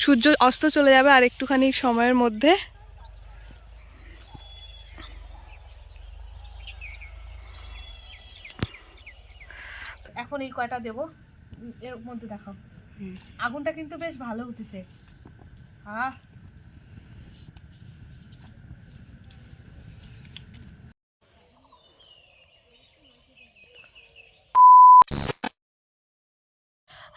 সূর্য অস্ত চলে যাবে আর একটুখানি সময়ের মধ্যে। এখন এই কয়টা দেবো, এর মধ্যে দেখাও। আগুনটা কিন্তু বেশ ভালো উঠেছে। Ah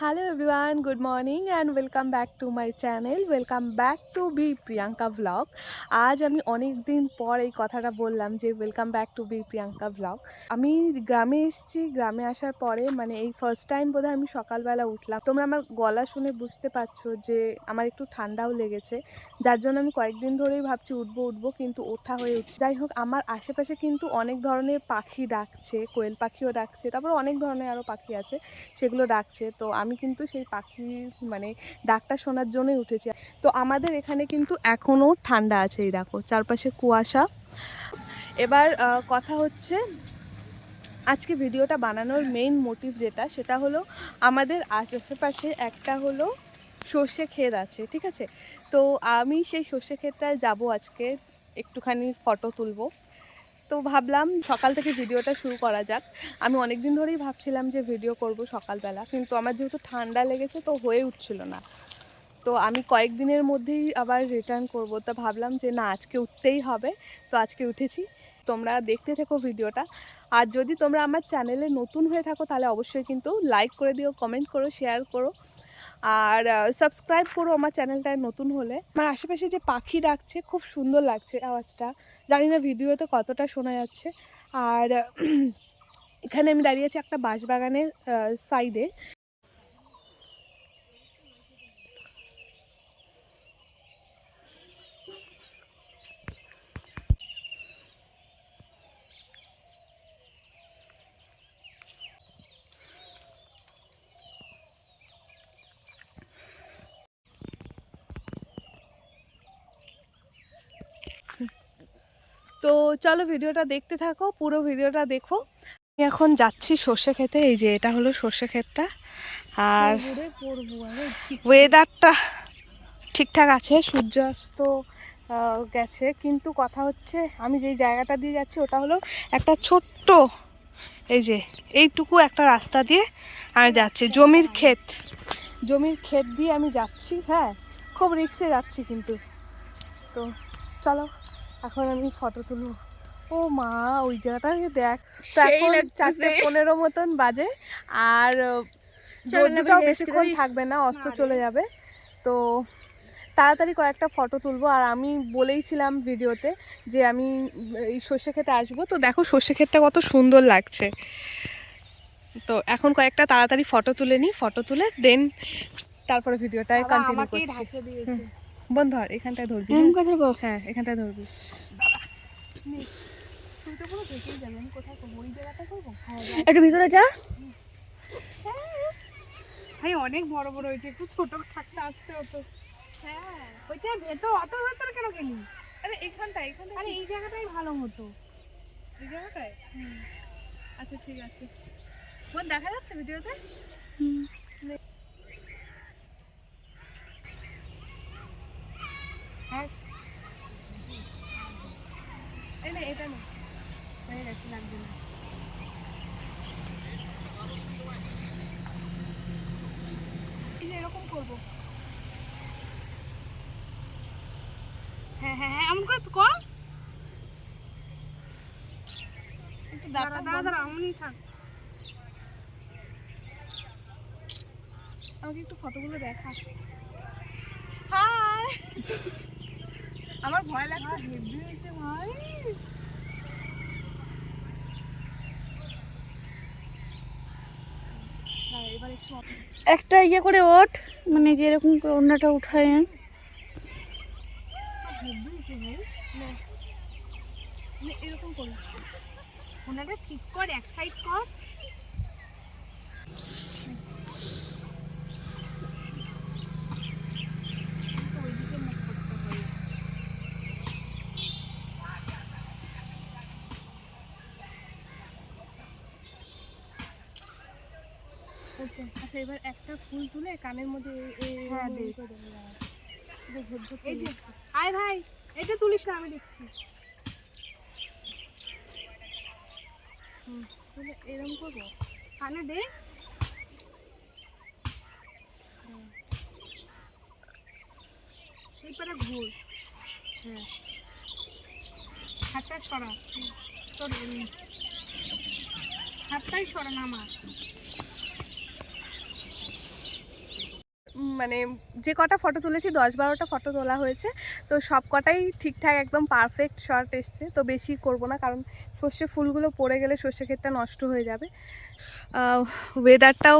hello everyone, good morning and welcome back to my channel, welcome back to B Priyanka vlog. আজ আমি অনেক দিন পর এই কথাটা বললাম যে welcome back to B Priyanka vlog. আমি গ্রামে এসেছি, গ্রামে আসার পরে মানে এই ফার্স্ট টাইম বোধহয় আমি সকালবেলা উঠলাম। তোমরা আমার গলা শুনে বুঝতে পারছো যে আমার একটু ঠান্ডাও লেগেছে, যার জন্য আমি কয়েকদিন ধরেই ভাবছি উঠবো কিন্তু ওঠা হয়ে উঠছে। যাই হোক, আমার আশেপাশে কিন্তু অনেক ধরনের পাখি ডাকছে, কোয়েল পাখিও ডাকছে, তারপর অনেক ধরনের আরও পাখি আছে সেগুলো ডাকছে। তো আমি কিন্তু সেই পাখির মানে ডাকটা শোনার জন্যই উঠেছি। তো আমাদের এখানে কিন্তু এখনও ঠান্ডা আছে, এই দেখো চারপাশে কুয়াশা। এবার কথা হচ্ছে, আজকে ভিডিওটা বানানোর মেইন মোটিভ যেটা, সেটা হলো আমাদের আশেপাশে একটা হলো সর্ষে ক্ষেত আছে, ঠিক আছে? তো আমি সেই সর্ষে ক্ষেতটায় যাবো আজকে, একটুখানি ফটো তুলবো। তো ভাবলাম সকাল থেকে ভিডিওটা শুরু করা যাক। আমি অনেক দিন ধরেই ভাবছিলাম যে ভিডিও করব সকালবেলা, কিন্তু আমার যেহেতু ঠান্ডা লেগেছে তো হয়ে উঠছিল না। তো আমি কয়েকদিনের মধ্যেই আবার রিটার্ন করব, তা ভাবলাম যে না, আজকে উঠতেই হবে। তো আজকে উঠেছি। তোমরা দেখতে থেকো ভিডিওটা। আর যদি তোমরা আমার চ্যানেলে নতুন হয়ে থাকো তাহলে অবশ্যই কিন্তু লাইক করে দিও, কমেন্ট করো, শেয়ার করো আর সাবস্ক্রাইব করো আমার চ্যানেলটায় নতুন হলে। আমার আশেপাশে যে পাখি ডাকছে খুব সুন্দর লাগছে আওয়াজটা, জানি না ভিডিওতে কতটা শোনা যাচ্ছে। আর এখানে আমি দাঁড়িয়ে আছি একটা বাঁশবাগানের সাইডে। তো চলো ভিডিওটা দেখতে থাকো, পুরো ভিডিওটা দেখো। আমি এখন যাচ্ছি সর্ষে খেতে, এই যে এটা হলো সর্ষে ক্ষেতটা। আর ওয়েদারটা ঠিকঠাক আছে, সূর্যাস্ত গেছে, কিন্তু কথা হচ্ছে আমি যেই জায়গাটা দিয়ে যাচ্ছি ওটা হলো একটা ছোট্ট, এই যে এইটুকু একটা রাস্তা দিয়ে আমি যাচ্ছি, জমির ক্ষেত দিয়ে আমি যাচ্ছি। হ্যাঁ, খুব রিক্সে যাচ্ছি কিন্তু। তো চলো এখন আমি ফটো তুলবো। ও মা, ওই জায়গাটা দেখ। তো এখন 4:15 মতন বাজে, আর রোদটাও বেশিক্ষণ থাকবে না, অস্ত চলে যাবে। তো তাড়াতাড়ি কয়েকটা ফটো তুলবো। আর আমি বলেইছিলাম ভিডিওতে যে আমি এই সর্ষে ক্ষেতে আসবো। তো দেখো সর্ষে ক্ষেতটা কত সুন্দর লাগছে। তো এখন কয়েকটা তাড়াতাড়ি ফটো তুলে নিই, ফটো তুলে দেন তারপরে ভিডিওটায় কন্টিনিউ করছি। বন্ধ আর এখানটায় ধরবি। হ্যাঁ, এখানটায় ধরবি। তুই তো পুরো দেখেই যাবি আমি কোথায় করবো, ওই জায়গাটা করবো। একটু ভিতরে যা। ভাই অনেক বড় বড় হয়েছে, একটু ছোট থাকতে আসতে হতো। হ্যাঁ, ওইটা ভেতর, অত ভেতর কেন গেলি? আরে এখানটায় আরে এই জায়গাটাই ভালো হতো। এই জায়গাটায়। আচ্ছা ঠিক আছে। বোন দেখা যাচ্ছে ভিডিওতে? হ্যাঁ, এই না, এটা না, হয়ে গেছে, লাগবে না। এই যে এরকম করবো। হ্যাঁ হ্যাঁ হ্যাঁ, এমন করে কর। একটু দাঁড়া দাঁড়া দাঁড়া দাঁড়া, এমনই থাক। আমাকে একটু ফটোগুলো দেখা। হাই, আমার ভয় লাগছে, হেভি হয়েছে ভাই। একটা ইয়ে করে ওঠ, মানে যেরকম করে অন্যটা উঠায়। এরকম করি, ওনাটা ঠিক কর, এক সাইড কর। ওইদিকে মুখ করতে হবে। আচ্ছা, এবার একটা ফুল তুলে কানের মধ্যে হ্যাঁ দে। এই যে আয় ভাই, এটা তুলিস না, আমি দেখছি। তাহলে এরকম করবো, কানে দে। এরপরে ঘুর। হ্যাঁ হাতটা সরা, তোর হাতটাই সরা না আমার। মানে যে কটা ফটো তুলেছি 10-12টা ফটো তোলা হয়েছে, তো সব কটাই ঠিকঠাক একদম পারফেক্ট শট এসছে। তো বেশি করব না, কারণ সর্ষে ফুলগুলো পড়ে গেলে সর্ষে ক্ষেতটা নষ্ট হয়ে যাবে। ওয়েদারটাও,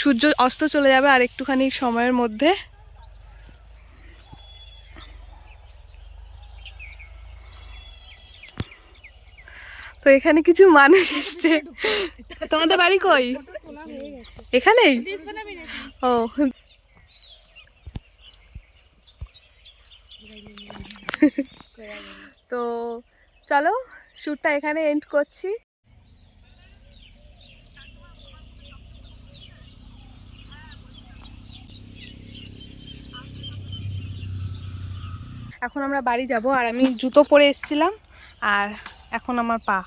সূর্য অস্ত চলে যাবে আর একটুখানি সময়ের মধ্যে। তো এখানে কিছু মানুষ এসছে। তোমাদের বাড়ি কই? এখানেই? ও, তো চলো শ্যুটটা এখানে এন্ড করছি। এখন আমরা বাড়ি যাব, আর আমি জুতো পরে এসেছিলাম আর এখন আমার পা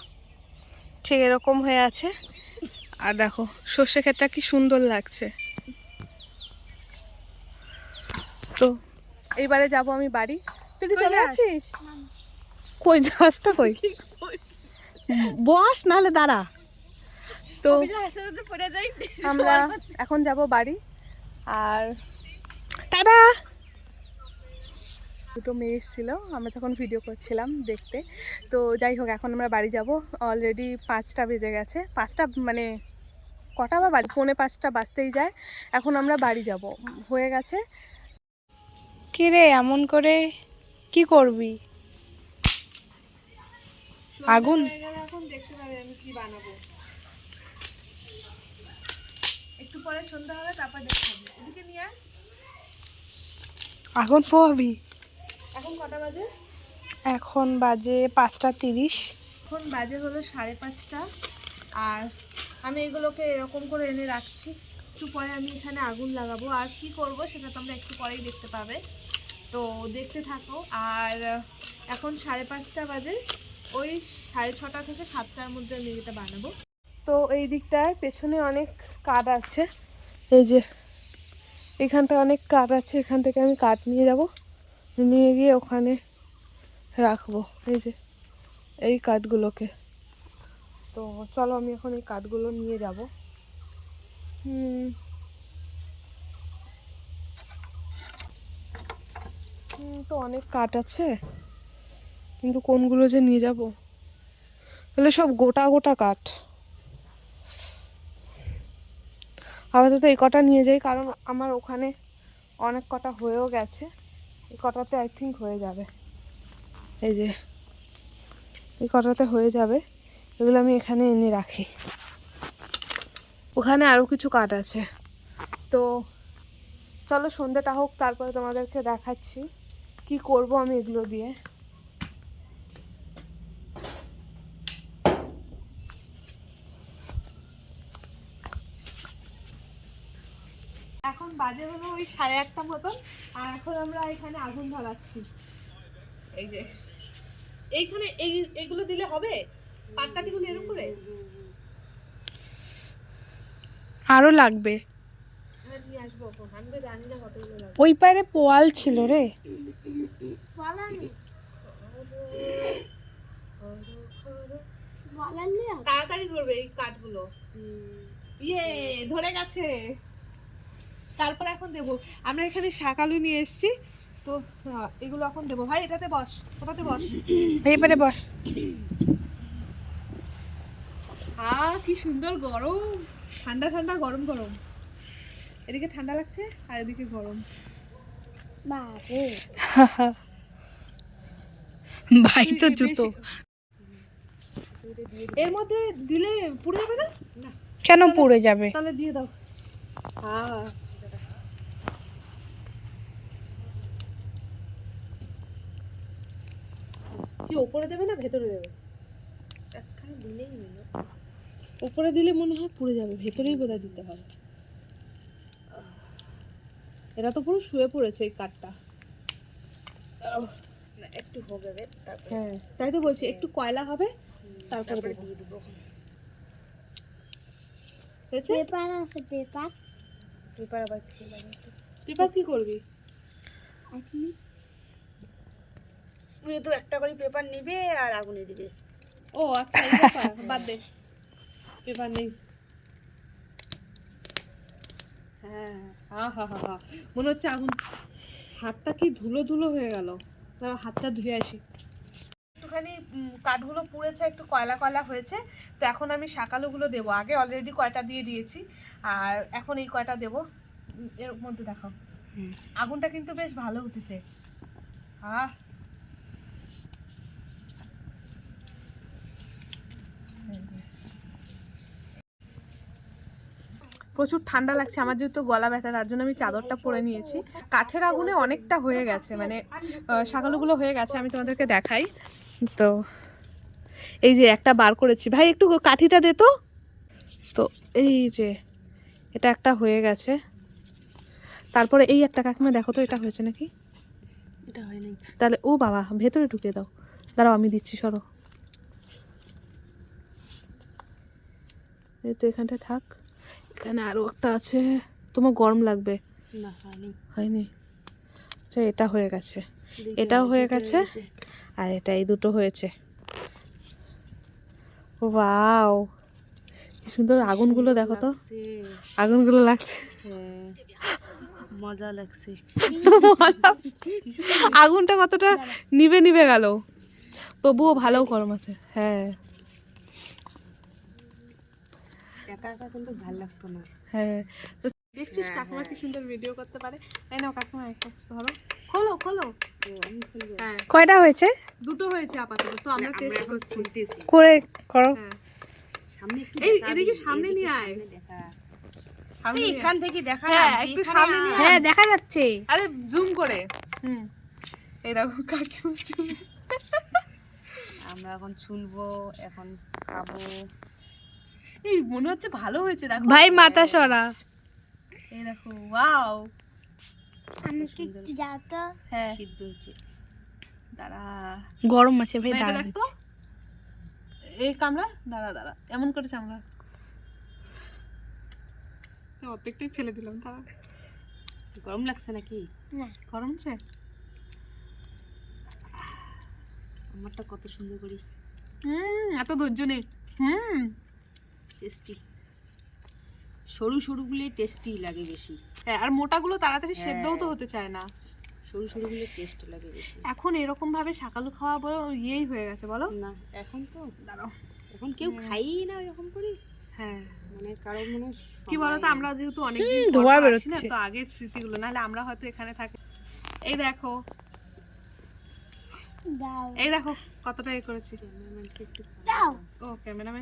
ঠিক এরকম হয়ে আছে। আর দেখো সর্ষে ক্ষেতটা কি সুন্দর লাগছে। তো এইবারে যাব আমি বাড়ি। তুই কি চলে যাচ্ছিস? কই যাসটা কই? বস নাহলে দাঁড়া। তো আমরা এখন যাব বাড়ি, আর টাটা। দুটো মেয়ে এসেছিল আমরা যখন ভিডিও করছিলাম দেখতে। তো যাই হোক, এখন আমরা বাড়ি যাব। অলরেডি 5টা বেজে গেছে, 5টা মানে কটা বা বাজে, 4:45 বাজতেই যায়। এখন আমরা বাড়ি যাব, হয়ে গেছে। কি রে এমন করে কি করবি? আগুন এখন দেখতে পাবে আমি কি বানাবো। একটু পরে সন্ধ্যা হবে, তারপর দেখতে হবে। এদিকে নিয়ে আয়। আগুন পোহাবি? এখন কটা বাজে? এখন বাজে 5:30। এখন বাজে হলো 5:30, আর আমি এগুলোকে এরকম করে এনে রাখছি। একটু পরে আমি এখানে আগুন লাগাবো, আর কি করব সেটা তোমরা একটু পরেই দেখতে পাবে। তো দেখতে থাকো। আর এখন 5:30 বাজে, ওই 6:30 থেকে 7টার মধ্যে আমি এটা বানাবো। তো এই দিকটায় পেছনে অনেক কাঠ আছে, এই যে এখানটা অনেক কাঠ আছে, এখান থেকে আমি কাঠ নিয়ে যাব, নিয়ে গিয়ে ওখানে রাখবো, এই যে এই কাঠগুলোকে। তো চলো আমি এখন এই কাঠগুলো নিয়ে যাব। তো অনেক কাঠ আছে, কিন্তু কোনগুলো যে নিয়ে যাব, তাহলে সব গোটা গোটা কাঠ। আপাতত এই কটা নিয়ে যাই, কারণ আমার ওখানে অনেক কটা হয়েও গেছে। এই কটাতে আই থিঙ্ক হয়ে যাবে, এই যে এই কটাতে হয়ে যাবে। এগুলো আমি এখানে এনে রাখি, ওখানে আরও কিছু কাঠ আছে। তো চলো সন্ধ্যাটা হোক, তারপরে তোমাদেরকে দেখাচ্ছি কি করব আমি এগুলো দিয়ে। এখন বাজে হলো ওই 1:30 মতন, আর এখন আমরা এখানে আগুন ধরাচ্ছি। এই যে এইখানে এইগুলো দিলে হবে, পাটকাঠিগুলো এরকম করে আরো লাগবে। নিয়ে আসবো। আমি তো জানি না কতগুলো লাগবে। ওই পারে পোয়াল ছিল রে। তাড়াতাড়ি ধরবে এই কাঠগুলো। ইয়ে ধরে গেছে। তারপর এখন দেবো। আমরা এখানে শাক আলু নিয়ে এসেছি, তো এগুলো এখন দেবো। ভাই এটাতে বস, ওটাতে বস। এই পারে বস। কি সুন্দর গরম, ঠান্ডা ঠান্ডা গরম গরম। এদিকে ঠান্ডা লাগছে আর এদিকে গরম। ভাই তো জুতো এর মধ্যে দিলে পুড়ে যাবে না? কেন পুড়ে যাবে? তাহলে দিয়ে দাও। কি উপরে দেবে না ভেতরে দেবে? একখানে দিলেই হলো। উপরে দিলে মনে হয় পুড়ে যাবে, ভেতরেই বোধহয় দিতে হবে। এরা তো পুরো শুয়ে পড়েছে এই কাঠটা। একটু হবে তারপর হ্যাঁ তাই তো বলছি, একটু কয়লা হবে তারপরে দেবো। দিয়ে দেবো। হয়েছে? পেপার আছে, পেপার আবার কি লাগে? পেপার কি করবি? তুই তো একটা করে পেপার নিবে আর আগুনে দিবে। ও আচ্ছা, এই ব্যাপার। বাদ দে, পেপার নেই। হ্যাঁ, হা হা হা হা, মনে হচ্ছে আগুন। হাতটা কি ধুলো ধুলো হয়ে গেল। তারপর হাতটা ধুয়ে আসি। একটুখানি কাঠগুলো পুড়েছে, একটু কয়লা কয়লা হয়েছে। তো এখন আমি শাকালুগুলো দেবো। আগে অলরেডি কয়টা দিয়ে দিয়েছি, আর এখন এই কয়টা দেবো। এর মধ্যে দেখাও, আগুনটা কিন্তু বেশ ভালো উঠেছে। আহ, প্রচুর ঠান্ডা লাগছে আমার, যেহেতু গলা ব্যথা, তার জন্য আমি চাদরটা পরে নিয়েছি। কাঠের আগুনে অনেকটা হয়ে গেছে, মানে শাকালুগুলো হয়ে গেছে। আমি তোমাদেরকে দেখাই। তো এই যে একটা বার করেছি, ভাই একটু কাঠিটা দে তো। তো এই যে এটা একটা হয়ে গেছে। তারপরে এই একটা, কাকিমা দেখো তো এটা হয়েছে নাকি। এটা হয় নাই। তাহলে ও বাবা, ভেতরে ঢুকিয়ে দাও। দাঁড়াও আমি দিচ্ছি, সরো। এই তো এখানটা থাক। এখানে আরো একটা আছে, তোমার গরম লাগবে। না হয়নি। হয়নি? আচ্ছা, এটা হয়ে গেছে, এটাও হয়ে গেছে, আর এটা, এই দুটো হয়েছে। ওয়াও, কি সুন্দর আগুনগুলো দেখো তো, আগুনগুলো লাগছে। মজা লাগছে। আগুনটা কতটা নিভে নিভে গেল, তবুও ভালো গরম আছে। হ্যাঁ একা একা কিন্তু ভালো লাগতো না। হ্যাঁ, তো দেখছিস কাকিমা কি সুন্দর ভিডিও করতে পারে। তাই না কাকিমা, একটা ধরো, খোলো খোলো। হ্যাঁ, কয়টা হয়েছে? দুটো হয়েছে আপাতত। তো আমরা টেস্ট করছি করে করো। হ্যাঁ, সামনে একটু এই দেখাবি, এদিকে সামনে নিয়ে আয়। দেখা। সামনে নিয়ে আয়। এখান থেকে দেখা হ্যাঁ, একটু সামনে নিয়ে আয়। হ্যাঁ দেখা যাচ্ছে। আরে জুম করে। এই দেখো কাকিমা। আমরা এখন ছুলবো, এখন খাবো। এই মনে হচ্ছে ভালো হয়েছে, দেখো ভাই মাথা সরা। এই দেখো, ওয়াও। আমি কি যাতা? হ্যাঁ, সিদ্ধ হচ্ছে। দাঁড়া, গরম আছে ভাই, এটা দাঁড়া। দেখ তো। এই কামড়া, দাঁড়া দাঁড়া, এমন করেছে আমরা। অর্ধেকটাই ফেলে দিলাম, দাঁড়া। গরম লাগছে নাকি? না, গরম আছে। আমারটা কত সুন্দর করি। এত ধৈর্য নেই। টেস্টি। সরু সরুগুলো টেস্টি লাগে বেশি। হ্যাঁ, আর মোটাগুলো তাড়াতাড়ি সেদ্ধও তো হতে চায় না। সরু সরুগুলো টেস্ট লাগে বেশি। এখন এরকম ভাবে শাকালু খাওয়া বড় ইয়েই হয়ে গেছে, বলো না এখন তো দাঁড়াও, এখন কেউ খাই না এরকম করে। হ্যাঁ, মানে কারণ মানে কি বলতো, আমরা যেহেতু অনেক ধোঁয়া বেরোচ্ছে। তো আগের স্মৃতিগুলো, নাহলে আমরা হয়তো এখানে থাকি। এই দেখো, এই দেখো কতটা এ করেছি। ও ক্যামেরাম্যান